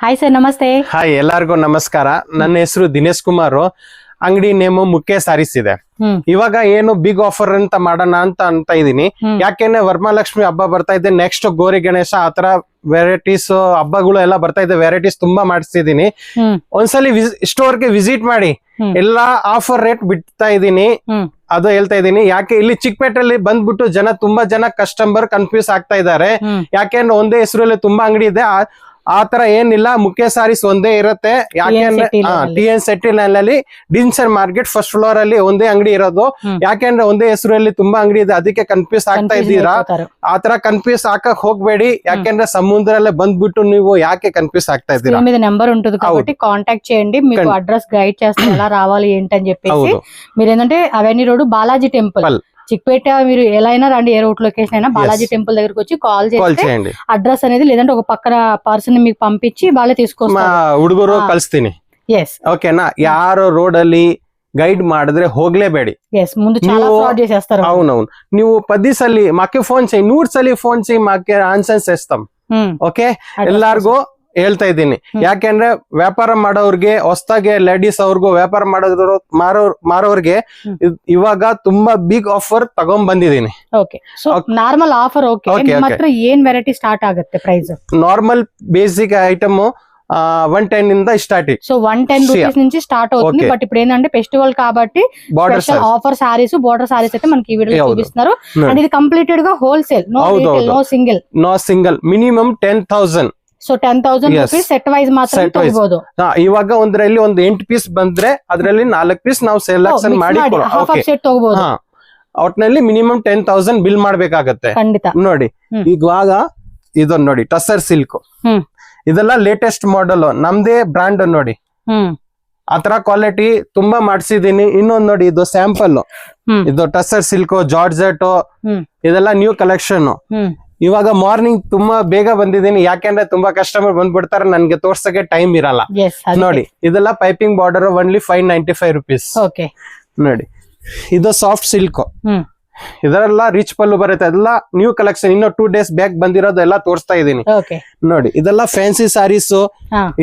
Hi sir, ನಮಸ್ತೆ. Hi, ಎಲ್ಲರಿಗೂ ನಮಸ್ಕಾರ. ನನ್ನ ಹೆಸರು ದಿನೇಶ್ ಕುಮಾರ್. ಅಂಗಡಿ ನೇಮು ಮುಖ್ಯ ಸಾರೀಸ್ ಇದೆ. ಇವಾಗ ಏನು ಬಿಗ್ ಆಫರ್ ಅಂತ ಮಾಡೋಣ ಅಂತ ಇದೀನಿ. ಯಾಕೆಂದ್ರೆ ವರಮಹಾಲಕ್ಷ್ಮಿ ಹಬ್ಬ ಬರ್ತಾ ಇದೆ, ನೆಕ್ಸ್ಟ್ ಗೌರಿ ಗಣೇಶ ಆತರ ವೆರೈಟೀಸ್ ಹಬ್ಬಗಳು ಎಲ್ಲ ಬರ್ತಾ ಇದೆ. ವೆರೈಟೀಸ್ ತುಂಬಾ ಮಾಡಿಸ್ತಿದೀನಿ. ಒಂದ್ಸಲಿ ಸ್ಟೋರ್ಗೆ ವಿಸಿಟ್ ಮಾಡಿ, ಎಲ್ಲಾ ಆಫರ್ ರೇಟ್ ಬಿಡ್ತಾ ಇದೀನಿ. ಅದು ಹೇಳ್ತಾ ಇದೀನಿ. ಯಾಕೆ ಇಲ್ಲಿ ಚಿಕ್ಕಪೇಟೆಯಲ್ಲಿ ಬಂದ್ಬಿಟ್ಟು ತುಂಬಾ ಜನ ಕಸ್ಟಮರ್ ಕನ್ಫ್ಯೂಸ್ ಆಗ್ತಾ ಇದಾರೆ. ಯಾಕೆಂದ್ರೆ ಒಂದೇ ಹೆಸರಲ್ಲಿ ತುಂಬಾ ಅಂಗಡಿ ಇದೆ. ಆತರ ಏನಿಲ್ಲ, ಮುಖ್ಯ ಸಾರೀಸ್ ಒಂದೇ ಇರುತ್ತೆ. ಯಾಕೆಂದ್ರೆ TN ಸೆಟ್ಟಿನಲ್ಲಿ ಡಿನ್ಸನ್ ಮಾರ್ಕೆಟ್ ಫಸ್ಟ್ ಫ್ಲೋರ್ ಅಲ್ಲಿ ಒಂದೇ ಅಂಗಡಿ ಇರೋದು. ಯಾಕೆಂದ್ರೆ ಒಂದೇ ಹೆಸರಲ್ಲಿ ತುಂಬಾ ಅಂಗಡಿ ಇದೆ, ಅದಕ್ಕೆ ಕನ್ಫ್ಯೂಸ್ ಆಗ್ತಾ ಇದ್ದೀರಾ. ಆತರ ಕನ್ಫ್ಯೂಸ್ ಹಾಕಕ್ ಹೋಗ್ಬೇಡಿ. యాకంటే సముద్రాలే ಬಂದ್ಬಿಟ್ಟು ನೀವು యాకే కన్ఫ్యూస్ ಆಗ್ತಾ ఇದ್ದೀరా. మీద నెంబర్ ఉంటుంది కాబట్టి కాంటాక్ట్ చేయండి. మీకు అడ్రస్ గైడ్ చేస్తే ఎలా రావాలి ఏంటని చెప్పేసి. మీరు ఏంటంటే avenue road Balaji temple Chickpet, మీరు ఎలా అయినా రండి, ఏ రూట్ లొకేషన్ అయినా బాలాజీ టెంపుల్ దగ్గరకు వచ్చి కాల్ చేయండి. అడ్రస్ అనేది లేదంటే ఒక పక్కన పర్సన్ మీకు పంపించి వాళ్ళే తీసుకొస్తారు. ಹುಡುಗರು ಕಳಿಸ್ತೀನಿ. ಓಕೆನಾ? ಯಾರು ರೋಡ್ ಅಲ್ಲಿ ಗೈಡ್ ಮಾಡಿದ್ರೆ ಹೋಗ್ಲೇಬೇಡಿ. ముందు చాలా ఫ్రాడ్ చేసేస్తారు. అవునవును. ನೀವು 10 సలి మాకే ఫోన్ చేయి, 100 సలి ఫోన్ చేయి, మాకే ఆన్సర్స్ చేస్తాం. ఓకే, ಎಲ್ಲಾರ್ಗೂ ಹೇಳ್ತಾ ಇದ್ದೀನಿ. ಯಾಕೆಂದ್ರೆ ವ್ಯಾಪಾರ ಮಾಡೋರ್ಗೆ, ಹೊಸದಾಗಿ ಲೇಡೀಸ್ ಅವ್ರಿಗೂ ವ್ಯಾಪಾರ ಮಾರೋರ್ಗೆ ಇವಾಗ ತುಂಬಾ ಬಿಗ್ ಆಫರ್ ತಗೊಂಡ್ ಬಂದಿದ್ದೀನಿ. ನಾರ್ಮಲ್ ಆಫರ್ ಮಾತ್ರ ಏನ್ ವೆರೈಟಿ ಸ್ಟಾರ್ಟ್ ಆಗುತ್ತೆ ಪ್ರೈಸ್? ನಾರ್ಮಲ್ ಬೇಸಿಕ್ ಐಟಮ್ 110 ಇಂದ స్టార్టింగ్. సో 110 రూపీస్ నుంచి స్టార్ట్ అవుతుంది. బట్ ఇప్పుడు ఏంటంటే ఫెస్టివల్ కాబట్టి special offer saris, border saris అయితే మనకి ఈ వీడియోలో చూపిస్తున్నారు. అండ్ ఇది కంప్లీటెడ్ గా wholesale, no retail, no single. Minimum 10,000. So 10,000 rupees set wise ಮಾತ್ರ ತಗೋಬಹುದು. ಇವಾಗ ಒಂದರಲ್ಲಿ ಒಂದು 8 ಪೀಸ್ ಬಂದ್ರೆ ಅದರಲ್ಲಿ 4 ಪೀಸ್ ನಾವು ಸೆಲೆಕ್ಷನ್ ಮಾಡಿ ತಗೋಬಹುದು. ಒಟ್ನಲ್ಲಿ ಮಿನಿಮಮ್ 10,000 ಬಿಲ್ ಮಾಡ್ಬೇಕಾಗತ್ತೆ. ನೋಡಿ, ಇವಾಗ ಇದೊಂದು ನೋಡಿ, ಟಸರ್ ಸಿಲ್ಕ್. ಇದೆಲ್ಲ ಲೇಟೆಸ್ಟ್ ಮಾಡೆಲ್, ನಮ್ದೇ ಬ್ರಾಂಡ್. ನೋಡಿ, ಆತರ ಕ್ವಾಲಿಟಿ ತುಂಬಾ ಮಾಡ್ಸಿದೀನಿ. ಇನ್ನೊಂದು ನೋಡಿ, ಇದು ಸ್ಯಾಂಪಲ್. ಇದು ಟಸರ್ ಸಿಲ್ಕ್, ಜಾರ್ಜೆಟ್, ಇದೆಲ್ಲ ನ್ಯೂ ಕಲೆಕ್ಷನ್. ಇವಾಗ ಮಾರ್ನಿಂಗ್ ತುಂಬಾ ಬೇಗ ಬಂದಿದ್ದೀನಿ. ಯಾಕೆಂದ್ರೆ ತುಂಬಾ ಕಸ್ಟಮರ್ ಬಂದ್ಬಿಡ್ತಾರೆ, ನನ್ಗೆ ತೋರ್ಸಕ್ಕೆ ಟೈಮ್ ಇರಲ್ಲ. ನೋಡಿ, ಇದೆಲ್ಲ ಪೈಪಿಂಗ್ ಬಾರ್ಡರ್, ಓನ್ಲಿ 595 ರೂಪೀಸ್. ನೋಡಿ, ಇದು ಸಾಫ್ಟ್ ಸಿಲ್ಕ್. ಇದೆಲ್ಲ ರಿಚ್ ಪಲ್ಲು ಬರುತ್ತೆ. ಎಲ್ಲ ನ್ಯೂ ಕಲೆಕ್ಷನ್, ಇನ್ನು 2 ಡೇಸ್ ಬ್ಯಾಕ್ ಬಂದಿರೋದು ಎಲ್ಲ ತೋರಿಸ್ತಾ ಇದೀನಿ. ನೋಡಿ, ಇದೆಲ್ಲ ಫ್ಯಾನ್ಸಿ సారీస్,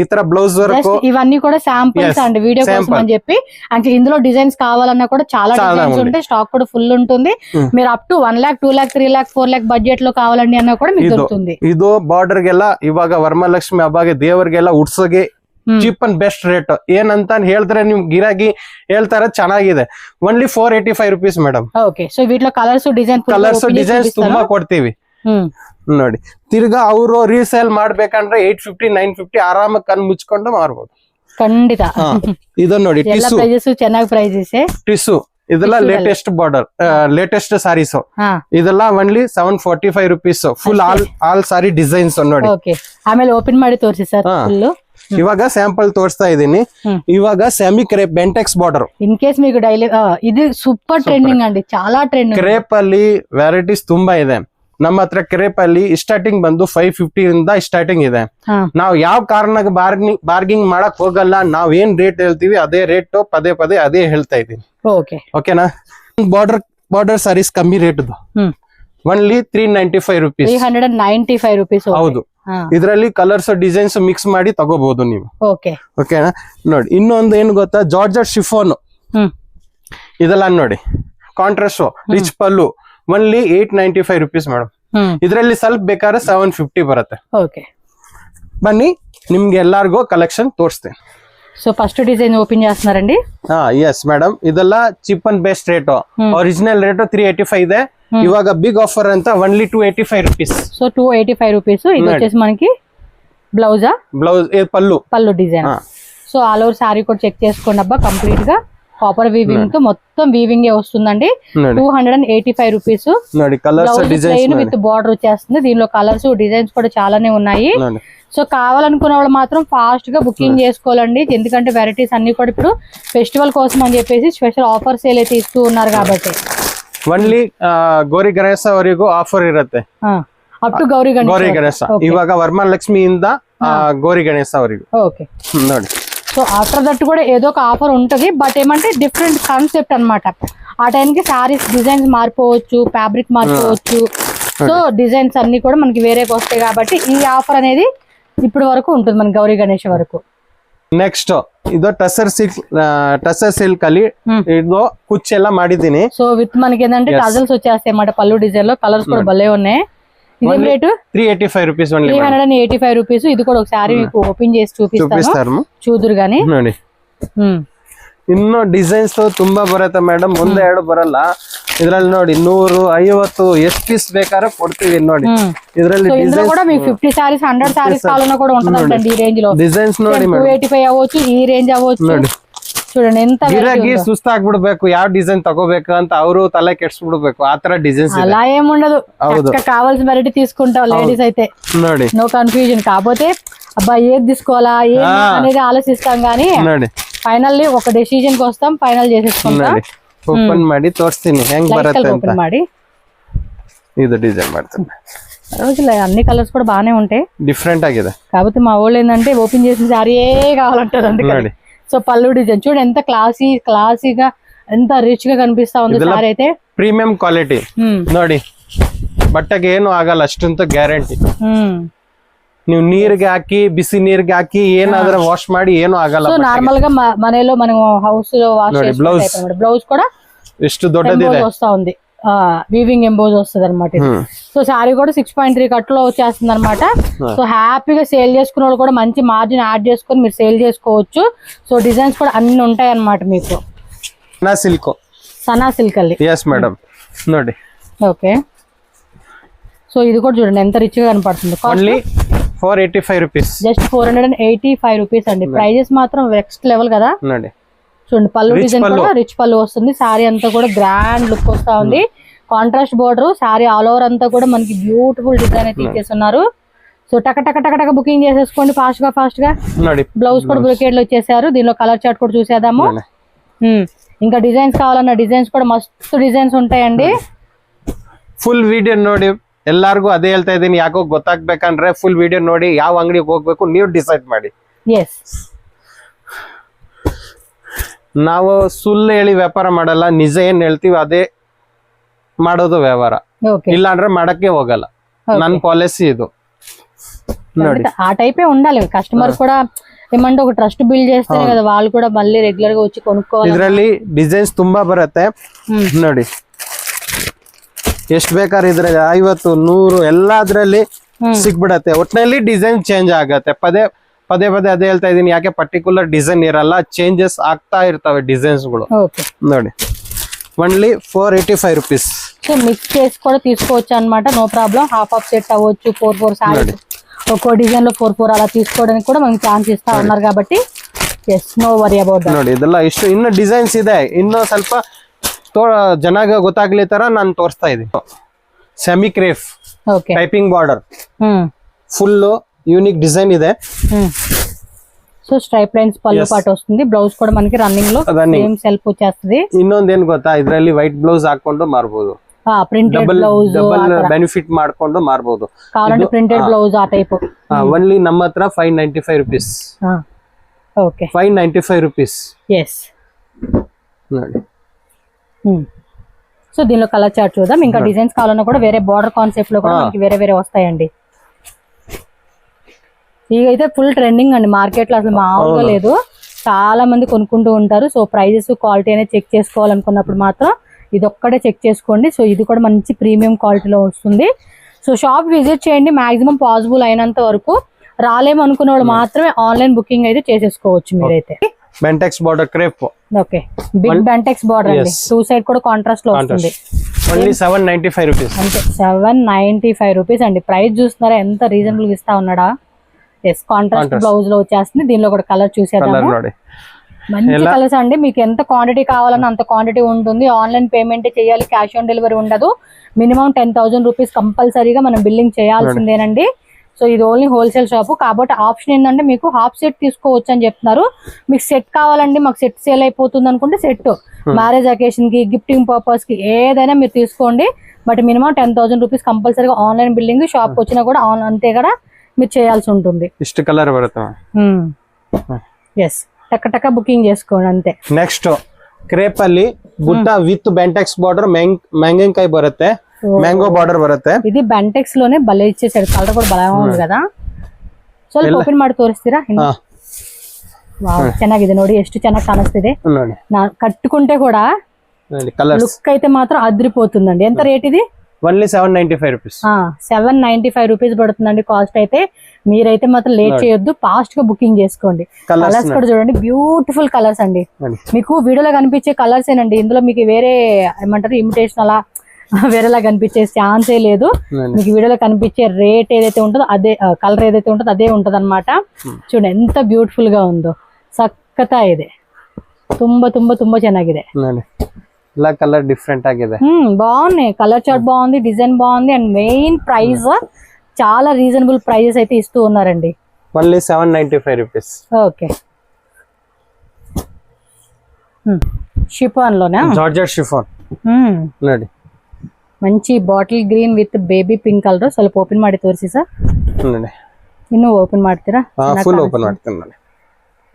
ఈ ತರ బ్లౌజ్ వర్క్, ఇవన్నీ కూడా శాంపిల్స్ అండ్ వీడియో కోసం అని చెప్పి. అంటే ఇందులో డిజైన్స్ కావాలన్నా కూడా చాలా డిజైన్స్ ఉంటాయి. స్టాక్ కూడా ఫుల్ ఉంటుంది. మీరు up to 1 lakh, 2 lakh, 3 lakh, 4 lakh budget లో కావాలండి అన్నా కూడా మీకు దొరుకుతుంది. ಇದು ಬಾರ್ಡರ್ ಗೆಲ್ಲ ಇವಾಗ ವರಮಹಾಲಕ್ಷ್ಮಿ ಹಬ್ಬಗೆ ದೇವರಿಗೆಲ್ಲ ಉಡ್ಸೋಗೆ ಚೀಪ್ ಅಂಡ್ ಬೆಸ್ಟ್ ರೇಟ್. ಏನಂತ ಹೇಳಿದ್ರೆ ನಿಮ್ ಗಿರಾಕಿ ಹೇಳ್ತಾರೆ, ಚೆನ್ನಾಗಿದೆ. Only 485 rupees madam. ಸೊ వీటిలో కలర్స్ డిజైన్స్ ತುಂಬಾ ಕೊಡ್ತೀವಿ. ನೋಡಿ, ತಿರ್ಗಾ ಅವರು ರೀಸೇಲ್ ಮಾಡ್ಬೇಕಂದ್ರೆ 850, 950 ಆರಾಮ ಕಣ್ ಮುಚ್ಕೊಂಡು ಮಾರ್ಬೋದು. ಖಂಡಿತ. ಇದು ನೋಡಿ, ಚೆನ್ನಾಗಿ ಪ್ರೈಸಸ್. ಟಿಸು, ಇದೆಲ್ಲ ಲೇಟೆಸ್ಟ್ ಬಾರ್ಡರ್, ಲೇಟೆಸ್ಟ್ ಸಾರೀಸ್. ಇದೆಲ್ಲ only 745 rupees. Full all sari designs. ನೋಡಿ, ಆಮೇಲೆ ಓಪನ್ ಮಾಡಿ ತೋರಿಸಿ ಸರ್. ಇವಾಗ ಸ್ಯಾಂಪಲ್ ತೋರಿಸ್ತಾ ಇದೀನಿ. ಇವಾಗ semi crepe Bentex border. In case మీకు డైలీ ఇది సూపర్ ట్రెండింగ్ అండి, చాలా ట్రెండింగ్. ಕ್ರೇಪ್ ಅಲ್ಲಿ ವೆರೈಟೀಸ್ ತುಂಬಾ ಇದೆ. ನಮ್ಮ ಹತ್ರ ಕ್ರೇಪ್ ಅಲ್ಲಿ ಸ್ಟಾರ್ಟಿಂಗ್ ಬಂದು 550 ಇಂದ ಸ್ಟಾರ್ಟಿಂಗ್ ಇದೆ. ನಾವು ಯಾವ ಕಾರಣಕ್ಕೆ ಬಾರ್ಗಿಂಗ್ ಮಾಡಕ್ ಹೋಗಲ್ಲ. ನಾವ್ ಏನ್ ರೇಟ್ ಹೇಳ್ತೀವಿ ಅದೇ ರೇಟ್, ಪದೇ ಪದೇ ಅದೇ ಹೇಳ್ತಾ ಇದೀನಿ. ಓಕೆನಾ? ಬಾರ್ಡರ್ ಸಾರೀಸ್ ಕಮ್ಮಿ ರೇಟ್, ಓನ್ಲಿ 395 ರೂಪೀಸ್. 395 ರೂಪೀಸ್. ಹೌದು, ಇದರಲ್ಲಿ ಕಲರ್ಸ್ ಡಿಸೈನ್ಸ್ ಮಿಕ್ಸ್ ಮಾಡಿ ತಗೋಬಹುದು ನೀವು. ಓಕೆನಾ? ನೋಡಿ, ಇನ್ನೊಂದು ಏನು ಗೊತ್ತಾ, ಜಾರ್ಜೆಟ್ ಶಿಫೋನ್. ಇದೆಲ್ಲ ನೋಡಿ, ಕಾಂಟ್ರಾಸ್ಟ್, ರಿಚ್ ಪಲ್ಲು, ಓನ್ಲಿ 895 ರೂಪೀಸ್ ಮೇಡಮ್. ಇದರಲ್ಲಿ ಸ್ವಲ್ಪ ಬೇಕಾದ್ರೆ 750 ಬರುತ್ತೆ. ಬನ್ನಿ, ನಿಮ್ಗೆ ಎಲ್ಲಾರ್ಗು ಕಲೆಕ್ಷನ್ ತೋರಿಸ್ತೇನೆ. సో ఫస్ట్ డిజైన్ ఓపెన్ చేస్తున్నారండి. ఎస్ మేడం, ಇದೆಲ್ಲ cheap and best rate. Original rate 385 ಇದೆ. ఇవాగ బిగ్ ఆఫర్ అంత ఓన్లీ 285 రూపీస్. So 285 rupees. ఇది వచ్చేసి మనకి బ్లౌజ్ పల్లు design. So all over sorry కూడా చెక్ చేసుకోండి అబ్బా. కంప్లీట్ గా కాపర్ వీవింగ్ తో మొత్తం వీవింగ్ వస్తుందండి. 285 రూపీస్. ప్లెయిన్ విత్ బార్డర్ వచ్చేస్తుంది. దీనిలో కలర్స్ డిజైన్స్ కూడా చాలానే ఉన్నాయి. సో కావాలనుకున్న వాళ్ళు మాత్రం ఫాస్ట్ గా బుకింగ్ చేసుకోవాలండి. ఎందుకంటే వెరైటీస్ అన్ని కూడా ఇప్పుడు ఫెస్టివల్ కోసం అని చెప్పేసి స్పెషల్ ఆఫర్ సేల్ అయితే ఇస్తూ ఉన్నారు కాబట్టి. ಓನ್ಲಿ ಗೌರಿ ಗಣೇಶ ಅವರಿಗೂ ಆಫರ್ ಇರುತ್ತೆ. Up to Gauri Ganesha. ಇವಾಗ ವರಮಹಾಲಕ್ಷ್ಮಿಯಿಂದ ಗೌರಿ ಗಣೇಶ ಅವರಿಗೂ. ನೋಡಿ, సో ఆఫ్టర్ దట్ కూడా ఏదో ఒక ఆఫర్ ఉంటది. బట్ ఏమంటే డిఫరెంట్ కాన్సెప్ట్ అన్నమాట. ఆ టైంకి సారీస్ డిజైన్స్ మారిపోవచ్చు, ఫ్యాబ్రిక్ మారిపోవచ్చు. సో డిజైన్స్ అన్ని కూడా మనకి వేరేకి వస్తాయి కాబట్టి ఈ ఆఫర్ అనేది ఇప్పుడు వరకు ఉంటుంది మన గౌరీ గణేష్ వరకు. ನೆಕ್ಸ್ಟ್ ಇದು ಟಸರ್ ಸಿಲ್ಕ್ ಅಲ್ಲಿ ಇದು ಕುಚ್ಚೆಲ್ಲ ಮಾಡಿದೀನಿ. సో విత్ మనకి ఏంటంటే టజల్స్ వచ్చేస్తాయి అన్నమాట పళ్ళు డిజైన్ లో. కలర్స్ కూడా భలే ఉన్నాయి. ఇదేం రేటు? 385 rupees only. 385 రూపీస్. ఇది కూడా ఒకసారి మీకు ఓపెన్ చేసి చూపిస్తాను, చూదురు గానీ. ನೋಡಿ ಇನ್ನು ಡಿಸೈನ್ಸ್ ತುಂಬಾ ಬರುತ್ತೆ ಮೇಡಮ್, ಒಂದೇ ಎರಡು ಬರಲ್ಲ ಇದ್ರಲ್ಲಿ. ನೋಡಿ 150 ಎಷ್ಟು ಪೀಸ್ ಬೇಕಾದ್ರೆ ಕೊಡ್ತೀವಿ ನೋಡಿ. ಇದ್ರಲ್ಲಿ కూడా మీకు 50 సారీస్ 100 సారీస్ కావాలన్నా కూడా ఉంటుందండి ఈ రేంజ్ లో. ಡಿಸೈನ್ಸ್ ನೋಡಿ 285 అవ్వచ్చు, ఈ రేంజ్ అవ్వచ్చు. చూడండి ఎంత ಗಿರಾಕಿ ಸುಸ್ತಾಗ್ಬಿಡ್ಬೇಕು, ಯಾವ ಡಿಸೈನ್ ತಗೋಬೇಕು ಅಂತ ಅವರು ತಲೆ ಕೆಡ್ಸ್ಬಿಡ್ಬೇಕು, ಆತರ ಡಿಸೈನ್ಸ್ అలా ఏముండదు. కావాల్సిన వెరైటీ తీసుకుంటాం లేడీస్ అయితే, ನೋಡಿ నో కన్ఫ్యూజన్. కాకపోతే అబ్బా ఏది తీసుకోవాలా ఏది అనేది ఆలోచిస్తాం గానీ ఫైనల్లీ ఒక డెసిజన్ కి వస్తాం, ఫైనల్ చేసేసుకుంటాం. ಓಪನ್ ಮಾಡಿ ತೋರಿಸ್ತೀನಿ ಹೆಂಗ್ ಬರುತ್ತೆ ಅಂತ. ఓపెన్ ಮಾಡಿ ಇದು ಡಿಸೈನ್ ಮಾಡ್ತೀನಿ. రోజులు అన్ని కలర్స్ కూడా బానే ఉంటాయి, డిఫరెంట్ ఆಗಿದೆ. కాకపోతే మా వాళ్ళు ఏంటంటే ఓపెన్ చేసిన సారీ కావాలంటారు అందుకని. సో పళ్ళు డిజైన్ చూడు ఎంత క్లాసీగా ఎంత రిచ్ గా కనిపిస్తా ఉంది సారీ అయితే. ಪ್ರೀಮಿಯಂ ಕ್ವಾಲಿಟಿ ನೋಡಿ, ಬಟ್ಟೆಗೆ ಏನು ಆಗಲ್ಲ ಅಷ್ಟಂತ ಗ್ಯಾರಂಟಿ. ನೀವು ನೀರಿಗೆ ಹಾಕಿ ಬಿಸಿ ನೀರಿಗೆ ಹಾಕಿ ಏನಾದ್ರೂ ವಾಶ್ ಮಾಡಿ ಏನು ಆಗಲ್ಲ. సో నార్మల్ గా మనలో మనం హౌస్ లో వాష్ చేసుకుంటాం. బ్లౌజ్ కూడా ಎಷ್ಟು ದೊಡ್ಡದಿದೆ వస్తా ఉంది, వీవింగ్ ఎంబోజ్ వస్తుంది అనమాట. సో సారీ కూడా 6.3 కట్ లో వచ్చేస్తుంది అనమాట. సో హ్యాపీగా సేల్ చేసుకునే వాళ్ళు కూడా మంచి మార్జిన్ యాడ్ చేసుకుని మీరు సేల్ చేసుకోవచ్చు. సో డిజైన్స్ కూడా అన్ని ఉంటాయి అనమాట మీకు. సనా సిల్క్ ಅಲ್ಲಿ. ఎస్ మేడం ನೋಡಿ. ఓకే, సో ఇది కూడా చూడండి ఎంత రిచ్ గా కనపడుతుంది. ఓన్లీ 485 రూపీస్, జస్ట్ 485 రూపీస్ అండి. ప్రైజెస్ మాత్రం నెక్స్ట్ లెవెల్ కదా. చూడండి పళ్ళు డిజైన్ కూడా రిచ్ పళ్ళు వస్తుంది. సారీ అంతా కూడా గ్రాండ్ లుక్ వస్తా ఉంది. Contrast border, sorry all over అంతా కూడా మనకి బ్యూటిఫుల్ డిజైన్ అయితే ఇచ్చేస్తున్నారు. సో టక టక టక టక బుకింగ్ చేసేసుకోండి ఫాస్ట్ గా. బ్లౌజ్ కూడా బ్రొకేడ్ లో వచ్చేసారు. దీనిలో కలర్ చార్ట్ కూడా చూసేద్దాము. ఇంకా డిజైన్స్ కావాలన్న డిజైన్స్ కూడా మస్తు డిజైన్స్ ఉంటాయండి. ಫುಲ್ ವಿಡಿಯೋ ನೋಡಿ, ಎಲ್ಲಾರ್ಗು ಅದೇ ಹೇಳ್ತಾ ಇದೀನಿ, ಯಾಕೋ ಗೊತ್ತಾಗ್ಬೇಕಂದ್ರೆ ಫುಲ್ ವಿಡಿಯೋ ನೋಡಿ ಯಾವ ಅಂಗಡಿಗೆ ಹೋಗ್ಬೇಕು ನೀವು ಡಿಸೈಡ್ ಮಾಡಿ. ಎಸ್, ನಾವು ಸುಳ್ಳು ಹೇಳಿ ವ್ಯಾಪಾರ ಮಾಡಲ್ಲ, ನಿಜ ಏನ್ ಹೇಳ್ತೀವಿ ಅದೇ ಮಾಡೋದು ವ್ಯವಹಾರ. ಇಲ್ಲ ಅಂದ್ರೆ ಮಾಡಕ್ಕೆ ಹೋಗಲ್ಲ, ನನ್ನ ಪಾಲಿಸಿ ಇದು ನೋಡಿ. ఆ టైపే ఉండాలి. కస్టమర్ కూడా ఏమంటే ఒక ట్రస్ట్ బిల్డ్ చేస్తేనే కదా వాళ్ళు కూడా మళ్ళీ రెగ్యులర్ గా వచ్చి కొనుక్కోవాలి. ಇದರಲ್ಲಿ ಡಿಸೈನ್ಸ್ ತುಂಬಾ ಬರುತ್ತೆ ನೋಡಿ. ಎಷ್ಟು ಬೇಕಾದ್ರೆ ಇದ್ರಲ್ಲಿ 50 100 ಎಲ್ಲದ್ರಲ್ಲಿ ಸಿಕ್ಬಿಡತ್ತೆ. ಒಟ್ಟಿನಲ್ಲಿ ಡಿಸೈನ್ ಚೇಂಜ್ ಆಗತ್ತೆ. ಪದೇ ಪದೇ ಅದೇ ಹೇಳ್ತಾ ಇದೀನಿ, ಯಾಕೆ ಪರ್ಟಿಕ್ಯುಲರ್ ಡಿಸೈನ್ ಇರಲ್ಲ, ಚೇಂಜಸ್ ಆಗ್ತಾ ಇರ್ತವೆ ಡಿಸೈನ್ಸ್ ಗಳು ನೋಡಿ. Only 485 rupees. సో మిక్స్ చేసి కూడా తీసుకోవచ్చు అన్నమాట, నో ప్రాబ్లం. హాఫ్ సెట్ అవ్వచ్చు, 4 సారీ ఒక్కో డిజైన్ లో 4 అలా తీసుకోవడానికి కూడా మనకి ఛాన్స్ ఇస్తా ఉన్నారు కాబట్టి నో వరీ అబౌట్ దట్. ನೋಡಿ ಇದೆಲ್ಲ ಇಷ್ಟು ಇನ್ನು ಡಿಸೈನ್ಸ್ ಇದೆ. ಇನ್ನು ಸ್ವಲ್ಪ ಜನಾಗ ಗೊತ್ತಾಗ್ಲಿ ತರ ನಾನು ತೋರಿಸ್ತಾ ಇದೀನಿ. Semi crepe typing border, full unique design ಇದೆ. సో స్ట్రైప్ లైన్స్ పళ్ళు పాటు వస్తుంది. బ్లౌజ్ కూడా మనకి రన్నింగ్ లో సేమ్ సెల్ఫ్ వచ్చేస్తుంది. ಇನ್ನೊಂದೇನ್ ಗೊತ್ತಾ, ಇದ್ರಲ್ಲಿ ವೈಟ್ ಬ್ಲೌಸ್ ಹಾಕೊಂಡು ಮಾರಬಹುದು, ಪ್ರಿಂಟೆಡ್ ಬ್ಲೌಸ್ ಡಬಲ್ ಬೆನಿಫಿಟ್ ಮಾಡ್ಕೊಂಡು ಮಾರಬಹುದು. ಕಾವಾలంటే ಪ್ರಿಂಟೆಡ್ ಬ್ಲೌಸ್ ಆ ಟೈಪ್. ಓನ್ಲಿ ನಮ್ಮ ಹತ್ರ 595 ರೂಪೀಸ್. Okay, 595 rupees. ఎస్ ನೋಡಿ. సో దీనిలో కలర్ చార్ట్ చూద్దాం. ఇంకా డిజైన్స్ కావాలన్నా కూడా వేరే బార్డర్ కాన్సెప్ట్ లో కూడా మనకి వేరే వస్తాయండి. ఇదైతే ఫుల్ ట్రెండింగ్ అండి మార్కెట్ లో, అసలు మామూలుగా లేదు. చాలా మంది కొనుక్కుంటూ ఉంటారు. సో ప్రైజెస్ క్వాలిటీ అనేది చెక్ చేసుకోవాలనుకున్నప్పుడు మాత్రం ఇది ఒక్కటే చెక్ చేసుకోండి. సో ఇది కూడా మంచి ప్రీమియం క్వాలిటీలో వస్తుంది. సో షాప్ విజిట్ చేయండి, మాక్సిమం పాసిబుల్ అయినంత వరకు. రాలేము అనుకున్న వాళ్ళు మాత్రమే ఆన్లైన్ బుకింగ్ అయితే చేసేసుకోవచ్చు మీరైతే. Bentex border crepe. Okay, big Bentex border అండి. 2 సైడ్ కూడా కాంట్రాస్ట్ లో వస్తుంది. Only 795 rupees. అంటే 795 రూపీస్ అండి. ప్రైస్ చూస్తున్నారా ఎంత రీజనబుల్ గా ఇస్తా ఉన్నాడా. ఎస్, కాంట్రాస్ట్ బ్లౌజ్ లో వచ్చేస్తుంది. దీనిలో కూడా కలర్ చూసేద్దాము. మంచి కలర్స్ అండి. మీకు ఎంత క్వాంటిటీ కావాలన్నా అంత క్వాంటిటీ ఉంటుంది. ఆన్లైన్ పేమెంట్ చేయాలి, క్యాష్ ఆన్ డెలివరీ ఉండదు. మినిమం 10,000 రూపీస్ కంపల్సరీగా మనం బిల్లింగ్ చేయాల్సిందేనండి. సో ఇది ఓన్లీ హోల్సేల్ షాప్ కాబట్టి ఆప్షన్ ఏంటంటే మీకు హాఫ్ సెట్ తీసుకోవచ్చు అని చెప్తున్నారు. మీకు సెట్ కావాలండి, మాకు సెట్ సేల్ అయిపోతుంది అనుకుంటే సెట్, మ్యారేజ్ అకేషన్ కి, గిఫ్టింగ్ పర్పస్ కి ఏదైనా మీరు తీసుకోండి. బట్ మినిమం 10,000 రూపీస్ కంపల్సరీగా ఆన్లైన్ బిల్లింగ్. షాప్ వచ్చినా కూడా అంతే కూడా మీరు చేయాల్సి ఉంటుంది. ఇష్ట కలర్ ఎస్, టక్క టక్క బుకింగ్ చేసుకోండి అంతే. నెక్స్ట్ ಕ್ರೇಪ್ ಅಲ್ಲಿ ಬುಟ್ಟ ವಿತ್ ಬೆಂಟೆಕ್ಸ್ ಬಾರ್ಡರ್, ಮ್ಯಾಂಗೋಕಾಯಿ ಬರುತ್ತೆ, ಮ್ಯಾಂಗೋ ಬಾರ್ಡರ್ ಬರುತ್ತೆ. ఇది బెంటెక్స్ లోనే భలే ఇచ్చేసాడు. కలర్ కూడా భలే ఉంది కదా. ಸ್ವಲ್ಪ ಓಪನ್ ಮಾಡಿ ತೋರಿಸ್ತೀರಾ? ವಾವ್, ಚೆನ್ನಾಗಿದೆ ನೋಡಿ, ಎಷ್ಟು ಚೆನ್ನಾಗಿ ಕಾಣಿಸ್ತಿದೆ. ಕట్టుకుంటే కూడా లుక్ అయితే మాత్రం అదిరిపోతుందండి. ఎంత రేట్ ఇది? Only 795 rupees. 795 రూపీస్ పడుతుందండి కాస్ట్ అయితే. మీరైతే మాత్రం లేట్ చేయొద్దు, ఫాస్ట్ గా బుకింగ్ చేసుకోండి. కలర్స్ కూడా చూడండి, బ్యూటిఫుల్ కలర్స్ అండి. మీకు వీడియోలో కనిపించే కలర్స్ ఏనండి, ఇందులో మీకు వేరే ఏమంటారు ఇమిటేషన్ అలా వేరేలా కనిపించే ఛాన్సే లేదు. మీకు వీడియోలో కనిపించే రేట్ ఏదైతే ఉంటుందో అదే, కలర్ ఏదైతే ఉంటుందో అదే ఉంటది అనమాట. చూడండి ఎంత బ్యూటిఫుల్ గా ఉందో, సక్కతా ಇದೆ, ತುಂಬಾ ತುಂಬಾ ತುಂಬಾ ಚೆನ್ನಾಗಿದೆ. ఇలా కలర్ డిఫరెంట్ ఆಗಿದೆ. బాగున్నాయి, కలర్ చార్ట్ బాగుంది, డిజైన్ బాగుంది, అండ్ మెయిన్ ప్రైస్ చాలా రీజనబుల్ ప్రైజెస్ అయితే ఇస్తూ ఉన్నారండి. Only 795 rupees. ఓకే, షిఫాన్ లోనా? జార్జెట్ షిఫాన్ ನೋಡಿ. మంచి bottle green with baby pink colour. ಸ್ವಲ್ಪ ಓಪನ್ ಮಾಡಿ ತೋರಿಸಿ ಸರ್. ಇನ್ನು ಓಪನ್ ಮಾಡ್ತೀರಾ? ಫುಲ್ ಓಪನ್ ಮಾಡ್ತೀನಿ.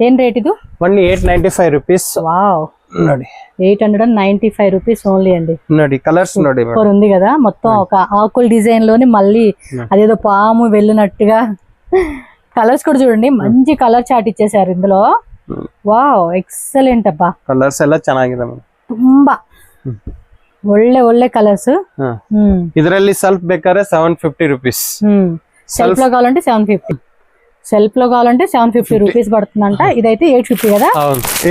ಏನ್ ರೇಟ್ ಇದು? Only 895 rupees. వావ్, ನೋಡಿ 895 రూపీస్ ఓన్లీ అండి. ನೋಡಿ కలర్స్ ನೋಡಿ, ఉంది కదా మొత్తం ఒక ఆకుల డిజైన్ లోని మళ్ళీ అదేదో పాము వెళ్ళినట్టుగా కలర్స్ కూడా చూడండి, మంచి కలర్ చార్ట్ ఇచ్చేసారు ఇందులో. వావ్, ఎక్సలెంట్ అబ్బా, కలర్స్ ಎಲ್ಲ ಚೆನ್ನಾಗಿದೆ. ತುಂಬಾ ಒಳ್ಳೆ ಒಳ್ಳೆ ಕಲರ್ಸ್. ಇದರಲ್ಲಿ ಸ್ವಲ್ಪ ಬೇಕಾದ್ರೆ 750 రూపీస్. సెల్ఫ్ లో కావాలంటే 750, సెల్ఫ్ లో కావాలంటే 750 రూపీస్ పడుతుందంట. ఇదైతే 850 కదా?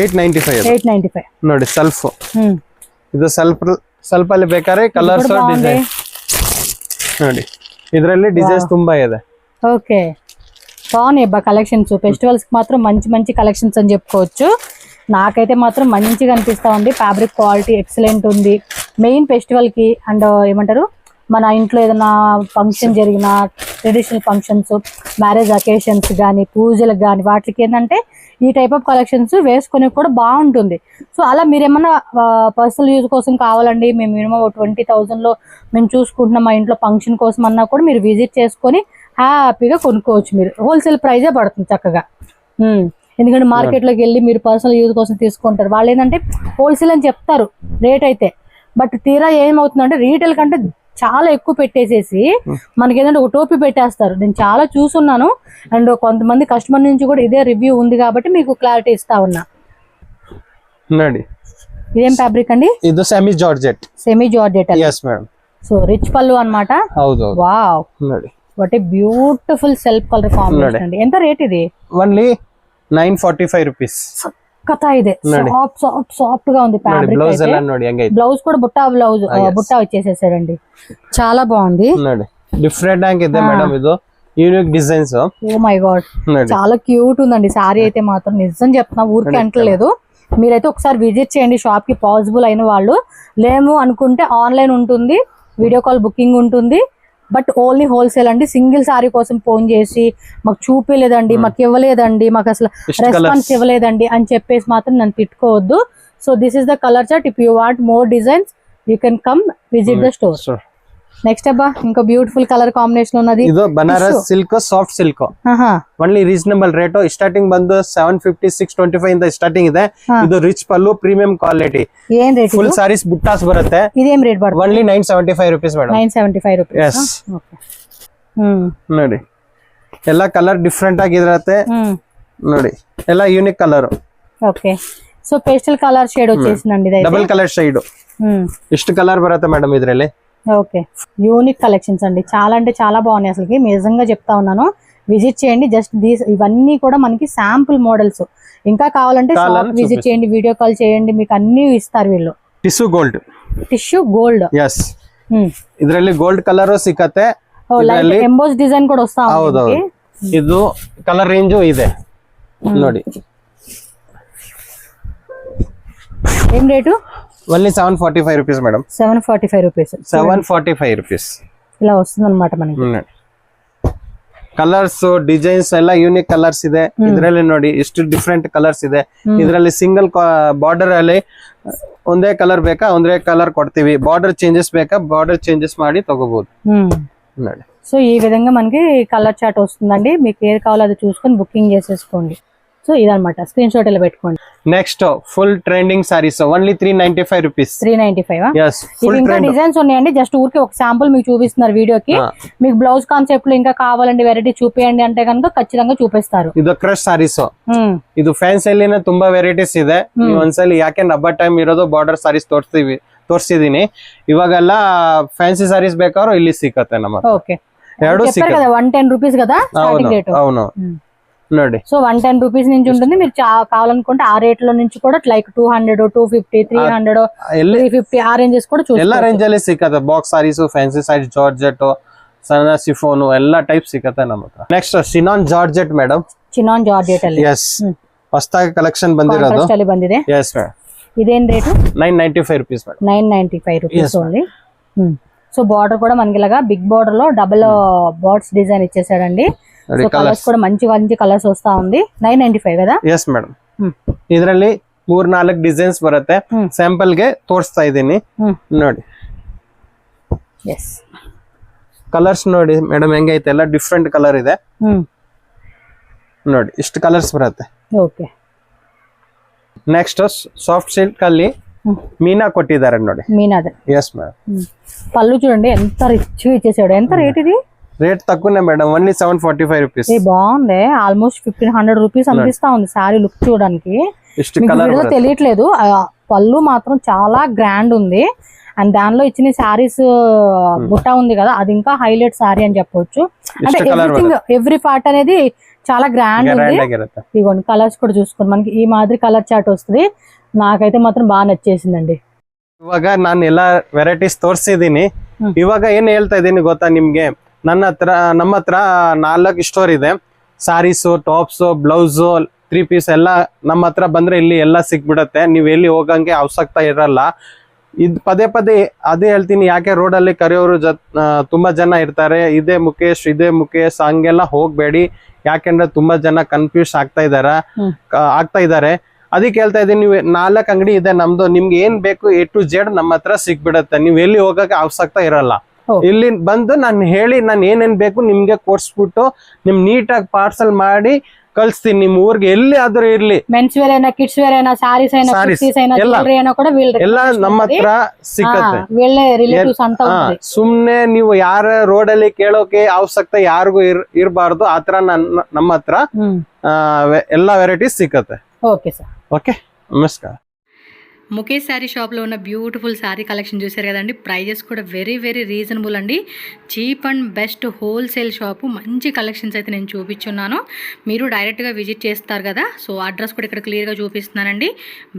895 ನೋಡಿ. సెల్ఫ్ ಇದು ಸ್ವಲ್ಪ ಅಲ್ಲಿ ಬೇಕಾದ್ರೆ ಕಲರ್ಸ್ ಡಿಸೈನ್ ನೋಡಿ. ಇದರಲ್ಲಿ ಡಿಸೈನ್ಸ್ ತುಂಬಾ ಇದೆ. ఓకే, బాగున్నాయి అబ్బా కలెక్షన్స్. ఫెస్టివల్స్ కి మాత్రం మంచి మంచి కలెక్షన్స్ అని చెప్పుకోవచ్చు. నాకైతే మాత్రం మంచిగా అనిపిస్తా ఉంది. ఫ్యాబ్రిక్ క్వాలిటీ ఎక్సలెంట్ ఉంది. మెయిన్ ఫెస్టివల్ కి అండ్ ఏమంటారు మన ఇంట్లో ఏదైనా ఫంక్షన్ జరిగిన ట్రెడిషనల్ ఫంక్షన్స్, మ్యారేజ్ అకేషన్స్ కానీ, పూజలకు కానీ, వాటికి ఏంటంటే ఈ టైప్ ఆఫ్ కలెక్షన్స్ వేసుకొని కూడా బాగుంటుంది. సో అలా మీరు ఏమన్నా పర్సనల్ యూజ్ కోసం కావాలండి, మేము మినిమం 20,000లో మేము చూసుకుంటున్నాం మా ఇంట్లో ఫంక్షన్ కోసం అన్నా కూడా మీరు విజిట్ చేసుకొని హ్యాపీగా కొనుక్కోవచ్చు. మీరు హోల్సేల్ ప్రైజే పడుతుంది చక్కగా. ఎందుకంటే మార్కెట్లోకి వెళ్ళి మీరు పర్సనల్ యూజ్ కోసం తీసుకుంటారు, వాళ్ళు ఏంటంటే హోల్సేల్ అని చెప్తారు రేట్ అయితే. బట్ తీరా ఏమవుతుందంటే రీటైల్ కంటే చాలా ఎక్కువ పెట్టేసేసి మనకి ఏంటంటే ఒక టోపీ పెట్టేస్తారు. నేను చాలా చూసున్నాను, అండ్ కొంతమంది కస్టమర్ నుంచి కూడా ఇదే రివ్యూ ఉంది కాబట్టి మీకు క్లారిటీ ఇస్తా ఉన్నా. ఇదేం ఫ్యాబ్రిక్ అండి? ఇది semi georgette. Semi georgette. yes madam. So rich పల్లు అన్నమాట. ಹೌದು. Wow, what a beautiful self colour combination అండి. ఎంత రేట్ ఇది? Only 945 rupees. కథ ಇದೆ, సాఫ్ట్ సాఫ్ట్ సాఫ్ట్ గా ఉంది ఫ్యాబ్రిక్. బ్లౌజ్ ఎలా ನೋಡಿ ಹೆಂಗೈತೆ? బ్లౌజ్ కూడా బుట్టా వచ్చేసేసారండి, చాలా బాగుంది. డిఫరెంట్ ఆಗಿದೆ మేడం, ఇది unique designs. Oh my god, చాలా క్యూట్ ఉందండి సారీ అయితే మాత్రం. నిజం చెప్తున్నా, ఊరికే అంటలేదు. మీరైతే ఒకసారి విజిట్ చేయండి షాప్ కి, పాసిబుల్ అయిన వాళ్ళు. లేము అనుకుంటే ఆన్లైన్ ఉంటుంది, వీడియో కాల్ బుకింగ్ ఉంటుంది. బట్ ఓన్లీ హోల్సేల్ అండి. సింగిల్ సారీ కోసం ఫోన్ చేసి మాకు చూపించలేదండి, మాకు ఇవ్వలేదండి, మాకు అసలు రెస్పాన్స్ ఇవ్వలేదండి అని చెప్పేసి మాత్రం నన్ను తిట్టుకోవద్దు. So this is the colour chart. If you want more designs you can come visit the store. Next అబ్బా ఇంకో బ్యూటిఫుల్ కలర్ కాంబినేషన్ ఉన్నది. ಇದು Banaras silk, soft silk. Only reasonable rate. Starting ಬಂದು 750 625 ಇಂದ ಸ್ಟಾರ್ಟಿಂಗ್ ಇದೆ. ಇದು ರಿಚ್ ಪಲ್ಲು, ಪ್ರೀಮಿಯಂ ಕ್ವಾಲಿಟಿ. ಏನ್ rate? Full saris buttas ಬರುತ್ತೆ. ಇದೇನ್ ರೇಟ್ ಬರುತ್ತೆ? Only 975 rupees madam. 975 rupees. yes. ನೋಡಿ ಎಲ್ಲ ಕಲರ್ ಡಿಫರೆಂಟ್ ಆಗಿರುತ್ತೆ. ನೋಡಿ ಎಲ್ಲ unique colour. Okay, so pastel colour shade వచ్చేసిందండి. ఇది డబుల్ కలర్ షేడ్. ఇಷ್ಟು కలర్ బರುತ್ತೆ మేడం ఇద్ರಲ್ಲಿ. ఓకే, యూనిక్ కలెక్షన్స్ అండి, చాలా అంటే చాలా బాగున్నాయి. అసలుకి నిజంగా చెప్తా ఉన్నాను, విజిట్ చేయండి. జస్ట్ ఇవన్నీ కూడా మనకి శాంపుల్ మోడల్స్. ఇంకా కావాలంటే షాప్ విజిట్ చేయండి, వీడియో కాల్ చేయండి, మీకు అన్ని ఇస్తారు వీళ్ళు. Tissue gold. ಟಿಶ್ಯೂ ಗೋಲ್డ్. yes. ಇದರಲ್ಲಿ ಗೋಲ್ಡ್ ಕಲರ್ ಸಿಕ್ಕತ್ತೆ. ಎಂಬೋಸ್ ಡಿಸೈನ್ ಕೂಡ ವಸ್ತಾ ಇದೆ. ಇದು ಕಲರ್ ರೇಂಜ್ ಇದೆ ನೋಡಿ. ఏం rate? Only 745 rupees madam. 745 rupees. 745 rupees ఇలా వస్తుంది అనమాట మనకి. ಕಲರ್ಸ್ ಡಿಸೈನ್ಸ್ ಎಲ್ಲ ಯೂನಿಕ್ ಕಲರ್ಸ್ ಇದೆ ಇದರಲ್ಲಿ. ನೋಡಿ ಎಷ್ಟು ಡಿಫರೆಂಟ್ ಕಲರ್ಸ್ ಇದೆ ಇದರಲ್ಲಿ. ಸಿಂಗಲ್ ಬಾರ್ಡರ್ ಅಲ್ಲಿ ಒಂದೇ ಕಲರ್ ಬೇಕಾ ಒಂದೇ ಕಲರ್ ಕೊಡ್ತೀವಿ. ಬಾರ್ಡರ್ ಚೇಂಜಸ್ ಬೇಕಾ బార్డర్ చేంజెస్ ಮಾಡಿ తగోಬಹುದು. ನೋಡಿ సో ఈ విధంగా మనకి కలర్ చార్ట్ వస్తుందండి. మీకు ఏది కావాలో అది చూసుకొని బుకింగ్ చేసేసుకోండి. సో ఇదన్నమాట, స్క్రీన్ షాట్ ఇలా పెట్టుకోండి. Next full trending saris only 395 rupees. 395 yes ఇవి ఇంకా డిజైన్స్ ఉన్నాయండి. జస్ట్ ఊరికి ఒక శాంపుల్ మీకు చూపిస్తున్నారు వీడియోకి. మీకు బ్లౌజ్ కాన్సెప్ట్ లో ఇంకా కావాలండి వెరైటీ చూపియండి అంటే కనుక ఖచ్చితంగా చూపిస్తారు. ಇದು ಕ್ರಶ್ ಸಾರೀಸ್, ಇದು ಫ್ಯಾನ್ಸಿ ಅಲ್ಲಿನ ತುಂಬಾ ವೆರೈಟೀಸ್ ಇದೆ. ನೀವು ಒಂದ್ಸಲಿ ಯಾಕೆಂದ್ರೆ ಹಬ್ಬ ಟೈಮ್ ಇರೋದು ಬಾರ್ಡರ್ ಸಾರೀಸ್ ತೋರಿಸಿದೀನಿ. ಇವಾಗೆಲ್ಲ ಫ್ಯಾನ್ಸಿ ಸಾರೀಸ್ ಬೇಕಾದ್ರೂ ಇಲ್ಲಿ ಸಿಕ್ಕತ್ತೆ ನಮ್ಮ. ಓಕೆ, ಎರಡು ಸಿಕ್ಕತ್ತೆ. 110 రూపీస్ కదా స్టార్టింగ్ రేట్. అవును ನೋಡಿ. సో 110 రూపీస్ నుంచి ఉంటుంది. మీరు కావాలనుకుంటే ఆ రేట్ లో నుంచి కూడా లైక్ 200, 250, 300, 350 ఆ రేంజెస్ కూడా చూడండి. ಎಲ್ಲ ರೇಂಜ್ ಅಲ್ಲಿ ಸಿಕ್ಕತ್ತೆ. Box saris, fancy saris, georgette, ಸಣ್ಣ ಸಿಫೋನ್ ಎಲ್ಲ ಟೈಪ್ ಸಿಕ್ಕತ್ತೆ ನಮ್ಮ ಹತ್ರ. Next chinon georgette madam. Chinon georgette ಅಲ್ಲಿ ಎಸ್ ಹೊಸದಾಗಿ ಕಲೆಕ್ಷನ್ ಬಂದಿರೋದು. ಬಂದಿದೆ. Yes madam. ఇదేం rate? 995 rupees madam. 995 rupees only. So border కూడా మనకి ఇలాగా బిగ్ బార్డర్ లో డబుల్ బార్డ్స్ డిజైన్ ఇచ్చేసాడండి. సో కలర్స్ కూడా మంచి మంచి కలర్స్ వస్తా ఉంది. 995 కదా? Yes madam. ಇದರಲ್ಲಿ 3-4 ಡಿಸೈನ್ಸ್ ಬರುತ್ತೆ. ಸ್ಯಾಂಪಲ್ ಗೆ ತೋರಿಸ್ತಾ ಇದ್ದೀನಿ ನೋಡಿ. ಎಸ್ ಕಲರ್ಸ್ ನೋಡಿ ಮೇಡಮ್ ಹೆಂಗೈತೆ, ಎಲ್ಲ ಡಿಫ್ರೆಂಟ್ ಕಲರ್ ಇದೆ ನೋಡಿ. ಇಷ್ಟು ಕಲರ್ಸ್ ಬರುತ್ತೆ. ಓಕೆ. ನೆಕ್ಸ್ಟ್ ಸಾಫ್ಟ್ ಸಿಲ್ಕ್ ಅಲ್ಲಿ మీనా కొట్టిದ್ದಾರೆ ನೋಡಿ. మీనాదే. Yes madam. పళ్ళు చూడండి ఎంత రిచ్ ఇచ్చేసాడు. ఎంత రేట్ ఇది? రేట్ తక్కువనే మేడం, ఓన్లీ 745 రూపీస్. బాగుంది. ఆల్మోస్ట్ 1500 రూపీస్ అనిపిస్తా ఉంది సారీ లుక్ చూడడానికి. తెలియట్లేదు. పళ్ళు మాత్రం చాలా గ్రాండ్ ఉంది. అండ్ దానిలో ఇచ్చిన సారీస్ బుట్ట ఉంది కదా, అది ఇంకా హైలైట్ సారీ అని చెప్పొచ్చు. అంటే ఎవ్రీ పార్ట్ అనేది చాలా గ్రాండ్ ఉంది. ఇదిగోండి కలర్స్ కూడా చూసుకోండి. మనకి ఈ మాదిరి కలర్ చార్ట్ వస్తుంది. నాకైతే మాత్రం బాగా నచ్చేసిందండి. ಇವಾಗ ನಾನು ಎಲ್ಲ ವೆರೈಟೀಸ್ ತೋರಿಸಿದೀನಿ. ಇವಾಗ ಏನ್ ಹೇಳ್ತಾ ಇದ್ದೀನಿ ಗೊತ್ತಾ ನಿಮ್ಗೆ, ನಮ್ಮ ಹತ್ರ 4 ಸ್ಟೋರ್ ಇದೆ. ಸಾರೀಸು, ಟಾಪ್ಸ್, ಬ್ಲೌಸ್, 3 ಪೀಸ್ ಎಲ್ಲ ನಮ್ಮ ಹತ್ರ ಬಂದ್ರೆ ಇಲ್ಲಿ ಎಲ್ಲ ಸಿಕ್ಬಿಡತ್ತೆ. ನೀವು ಎಲ್ಲಿ ಹೋಗಂಗೆ ಅವಶ್ಯಕತೆ ಇರಲ್ಲ. ಇದು ಪದೇ ಪದೇ ಅದೇ ಹೇಳ್ತೀನಿ, ಯಾಕೆ ರೋಡಲ್ಲಿ ಕರೆಯೋರು ತುಂಬಾ ಜನ ಇರ್ತಾರೆ. ಇದೇ ಮುಖೇಶ್ ಹಂಗೆಲ್ಲ ಹೋಗ್ಬೇಡಿ. ಯಾಕೆಂದ್ರೆ ತುಂಬಾ ಜನ ಕನ್ಫ್ಯೂಸ್ ಆಗ್ತಾ ಇದಾರೆ. ಅದಕ್ಕೆ ಹೇಳ್ತಾ ಇದ್ದೀನಿ, ನೀವು 4 ಅಂಗಡಿ ಇದೆ ನಮ್ದು. ನಿಮ್ಗೆ ಏನ್ ಬೇಕು A to Z ನಮ್ಮ ಹತ್ರ ಸಿಕ್ಬಿಡತ್ತೆ. ನೀವು ಎಲ್ಲಿ ಹೋಗಕ್ಕೆ ಅವಶ್ಯಕತೆ ಇರಲ್ಲ. ಇಲ್ಲಿ ಬಂದು ನಾನು ಏನೇನ್ ಬೇಕು ನಿಮ್ಗೆ ಕೊಡ್ಸ್ಬಿಟ್ಟು ನಿಮ್ ನೀಟಾಗಿ ಪಾರ್ಸಲ್ ಮಾಡಿ ಕಳಿಸ್ತೀನಿ ನಿಮ್ ಊರಿಗೆ. ಎಲ್ಲಿ ಆದ್ರೂ ಇರ್ಲಿ, ಮೆನ್ಸ್ ವೇರ್ అయినా, ಕಿಡ್ಸ್ ವೇರ್ అయినా, ಸಾರೀಸ್ అయినా, ಕುರ್ತೀಸ್ అయినా, ಜ್ಯುವೆಲರಿ అయినా కూడా ಎಲ್ಲ ನಮ್ಮ ಹತ್ರ ಸಿಕ್ಕತ್ತೆ. ರಿಲೇಟಿವ್ಸ್ ಅಂತ ಸುಮ್ನೆ ನೀವು ಯಾರ ರೋಡಲ್ಲಿ ಕೇಳೋಕೆ ಅವಶ್ಯಕತೆ ಯಾರಿಗೂ ಇರಬಾರ್ದು. ಆತರ ನಮ್ಮ ಹತ್ರ ಎಲ್ಲಾ ವೆರೈಟೀಸ್ ಸಿಕ್ಕತ್ತೆ. Okay sir. ఓకే, నమస్కారం. ముఖేష్ శారీ షాప్లో ఉన్న బ్యూటిఫుల్ శారీ కలెక్షన్ చూసారు కదండి. ప్రైజెస్ కూడా వెరీ వెరీ రీజనబుల్ అండి. Cheap and best wholesale shop. మంచి కలెక్షన్స్ అయితే నేను చూపించున్నాను. మీరు డైరెక్ట్గా విజిట్ చేస్తారు కదా. సో అడ్రస్ కూడా ఇక్కడ క్లియర్గా చూపిస్తున్నానండి.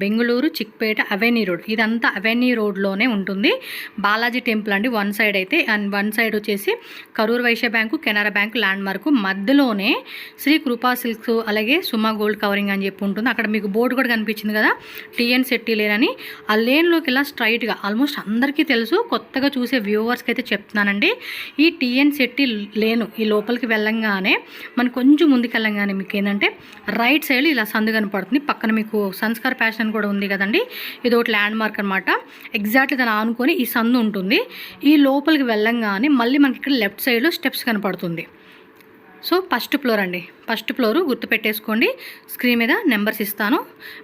Bengaluru Chickpet avenue road. ఇదంతా అవెన్యూ రోడ్లోనే ఉంటుంది. బాలాజీ టెంపుల్ అండి వన్ సైడ్ అయితే, అండ్ వన్ సైడ్ వచ్చేసి Karur Vysya bank, Canara bank landmark. మధ్యలోనే శ్రీ కృపా సిల్క్స్, అలాగే సుమా గోల్డ్ కవరింగ్ అని చెప్పి ఉంటుంది. అక్కడ మీకు బోర్డు కూడా కనిపించింది కదా, టీఎన్ శెట్టి లేన్ అని. ఆ లేన్లోకి ఇలా స్ట్రైట్గా, ఆల్మోస్ట్ అందరికీ తెలుసు, కొత్తగా చూసే వ్యూవర్స్కి అయితే చెప్తున్నానండి. ఈ టీఎన్ శెట్టి లేను ఈ లోపలికి వెళ్ళంగానే మనకు కొంచెం ముందుకు వెళ్ళంగానే మీకు ఏంటంటే రైట్ సైడ్ ఇలా సందు కనపడుతుంది. పక్కన మీకు సంస్కార్ ఫ్యాషన్ కూడా ఉంది కదండి. ఇది ఒకటి ల్యాండ్ మార్క్ అనమాట. ఎగ్జాక్ట్లీ దాన్ని ఆనుకొని ఈ సందు ఉంటుంది. ఈ లోపలికి వెళ్ళంగానే మళ్ళీ మనకి ఇక్కడ లెఫ్ట్ సైడ్లో స్టెప్స్ కనపడుతుంది. సో ఫస్ట్ ఫ్లోర్ అండి. ఫస్ట్ ఫ్లోరు గుర్తుపెట్టేసుకోండి. స్క్రీన్ మీద నెంబర్స్ ఇస్తాను.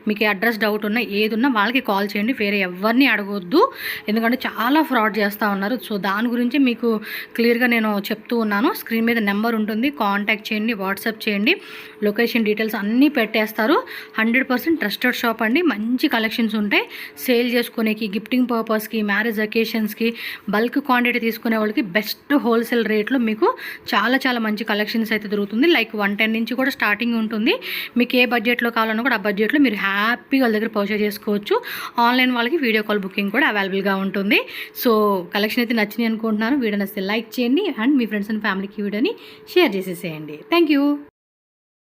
మీకు అడ్రస్ డౌట్ ఉన్నా ఏదున్నా వాళ్ళకి కాల్ చేయండి. వేరే ఎవరిని అడగొద్దు, ఎందుకంటే చాలా ఫ్రాడ్ చేస్తూ ఉన్నారు. సో దాని గురించి మీకు క్లియర్గా నేను చెప్తూ ఉన్నాను. స్క్రీన్ మీద నెంబర్ ఉంటుంది, కాంటాక్ట్ చేయండి, వాట్సాప్ చేయండి. లొకేషన్ డీటెయిల్స్ అన్నీ పెట్టేస్తారు. 100% ట్రస్టెడ్ షాప్ అండి. మంచి కలెక్షన్స్ ఉంటాయి. సేల్ చేసుకునేకి, గిఫ్టింగ్ పర్పస్కి, మ్యారేజ్ అకేషన్స్కి, బల్క్ క్వాంటిటీ తీసుకునే వాళ్ళకి బెస్ట్ హోల్సేల్ రేట్లో మీకు చాలా చాలా మంచి కలెక్షన్స్ అయితే దొరుకుతుంది. లైక్ 110 నుంచి కూడా స్టార్టింగ్ ఉంటుంది. మీకు ఏ బడ్జెట్లో కావాలన్నా కూడా ఆ బడ్జెట్లో మీరు హ్యాపీగా వాళ్ళ దగ్గర పర్చేస్ చేసుకోవచ్చు. ఆన్లైన్ వాళ్ళకి వీడియో కాల్ బుకింగ్ కూడా అవైలబుల్గా ఉంటుంది. సో కలెక్షన్ అయితే నచ్చింది అనుకుంటున్నాను. వీడియో నచ్చితే లైక్ చేయండి అండ్ మీ ఫ్రెండ్స్ అండ్ ఫ్యామిలీకి వీడియోని షేర్ చేసేసేయండి. Thank you.